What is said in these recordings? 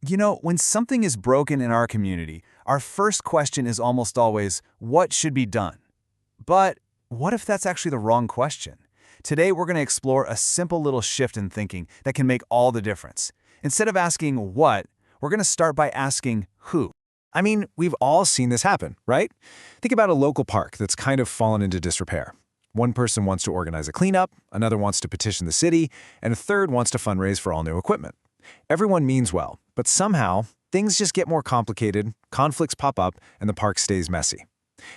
When something is broken in our community, our first question is almost always, what should be done? But what if that's actually the wrong question? Today, we're going to explore a simple little shift in thinking that can make all the difference. Instead of asking what, we're going to start by asking who. I mean, we've all seen this happen, right? Think about a local park that's kind of fallen into disrepair. One person wants to organize a cleanup, another wants to petition the city, and a third wants to fundraise for all new equipment. Everyone means well, but somehow, things just get more complicated, conflicts pop up, and the park stays messy.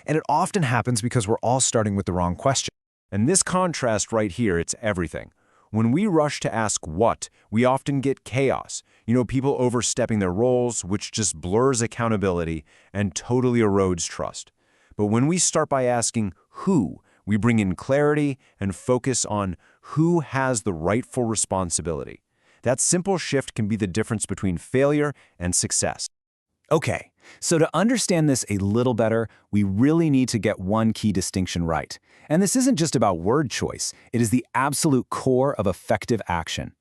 And it often happens because we're all starting with the wrong question. And this contrast right here, it's everything. When we rush to ask what, we often get chaos. People overstepping their roles, which just blurs accountability and totally erodes trust. But when we start by asking who, we bring in clarity and focus on who has the rightful responsibility. That simple shift can be the difference between failure and success. Okay, so to understand this a little better, we really need to get one key distinction right. And this isn't just about word choice, it is the absolute core of effective action.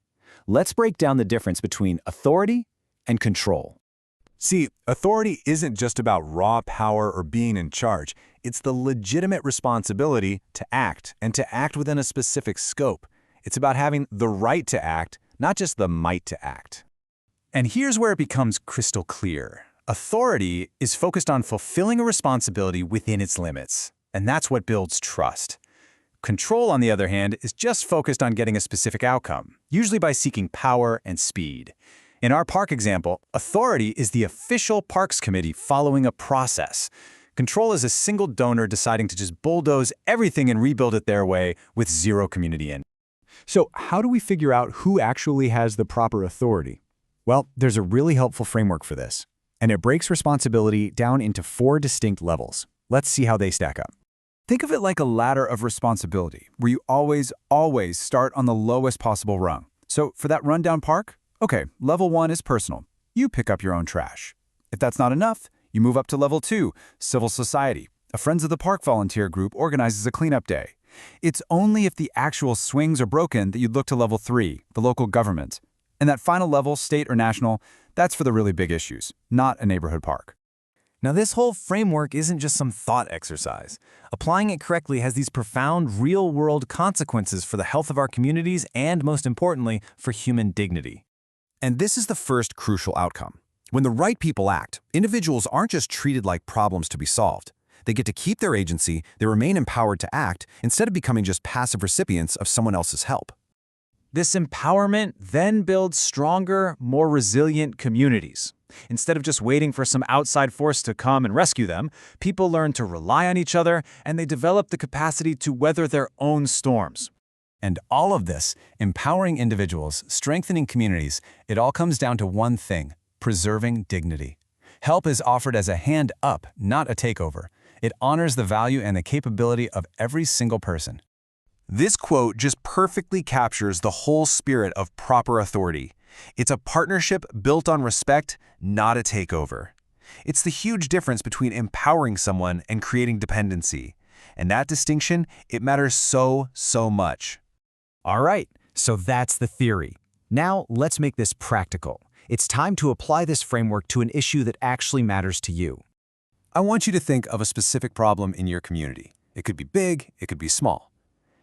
Let's break down the difference between authority and control. See, authority isn't just about raw power or being in charge. It's the legitimate responsibility to act, and to act within a specific scope. It's about having the right to act, not just the might to act. And here's where it becomes crystal clear. Authority is focused on fulfilling a responsibility within its limits, and that's what builds trust. Control, on the other hand, is just focused on getting a specific outcome, usually by seeking power and speed. In our park example, authority is the official parks committee following a process. Control is a single donor deciding to just bulldoze everything and rebuild it their way with zero community in. So how do we figure out who actually has the proper authority? Well, there's a really helpful framework for this, and it breaks responsibility down into 4 distinct levels. Let's see how they stack up. Think of it like a ladder of responsibility, where you always start on the lowest possible rung. So for that rundown park, okay, level 1 is personal. You pick up your own trash. If that's not enough, you move up to level 2, civil society. A Friends of the Park volunteer group organizes a cleanup day. It's only if the actual swings are broken that you'd look to level 3, the local government. And that final level, state or national, that's for the really big issues, not a neighborhood park. Now, this whole framework isn't just some thought exercise. Applying it correctly has these profound, real-world consequences for the health of our communities and, most importantly, for human dignity. And this is the first crucial outcome. When the right people act, individuals aren't just treated like problems to be solved. They get to keep their agency, they remain empowered to act, instead of becoming just passive recipients of someone else's help. This empowerment then builds stronger, more resilient communities. Instead of just waiting for some outside force to come and rescue them, people learn to rely on each other, and they develop the capacity to weather their own storms. And all of this, empowering individuals, strengthening communities, it all comes down to one thing: preserving dignity. Help is offered as a hand up, not a takeover. It honors the value and the capability of every single person. This quote just perfectly captures the whole spirit of proper authority. It's a partnership built on respect, not a takeover. It's the huge difference between empowering someone and creating dependency. And that distinction, it matters so much. All right, so that's the theory. Now let's make this practical. It's time to apply this framework to an issue that actually matters to you. I want you to think of a specific problem in your community. It could be big, it could be small.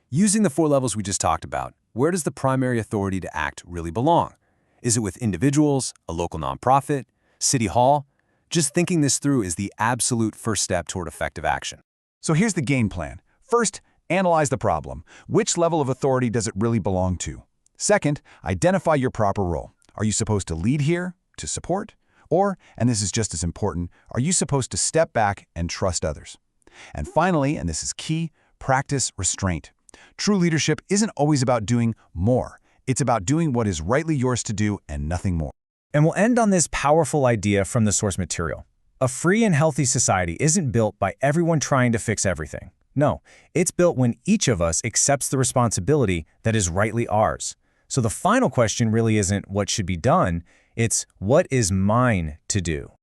Using the 4 levels we just talked about, where does the primary authority to act really belong? Is it with individuals, a local nonprofit, city hall? Just thinking this through is the absolute first step toward effective action. So here's the game plan. First, analyze the problem. Which level of authority does it really belong to? Second, identify your proper role. Are you supposed to lead here, to support? Or, and this is just as important, are you supposed to step back and trust others? And finally, and this is key, practice restraint. True leadership isn't always about doing more. It's about doing what is rightly yours to do and nothing more. And we'll end on this powerful idea from the source material. A free and healthy society isn't built by everyone trying to fix everything. No, it's built when each of us accepts the responsibility that is rightly ours. So the final question really isn't what should be done, it's what is mine to do.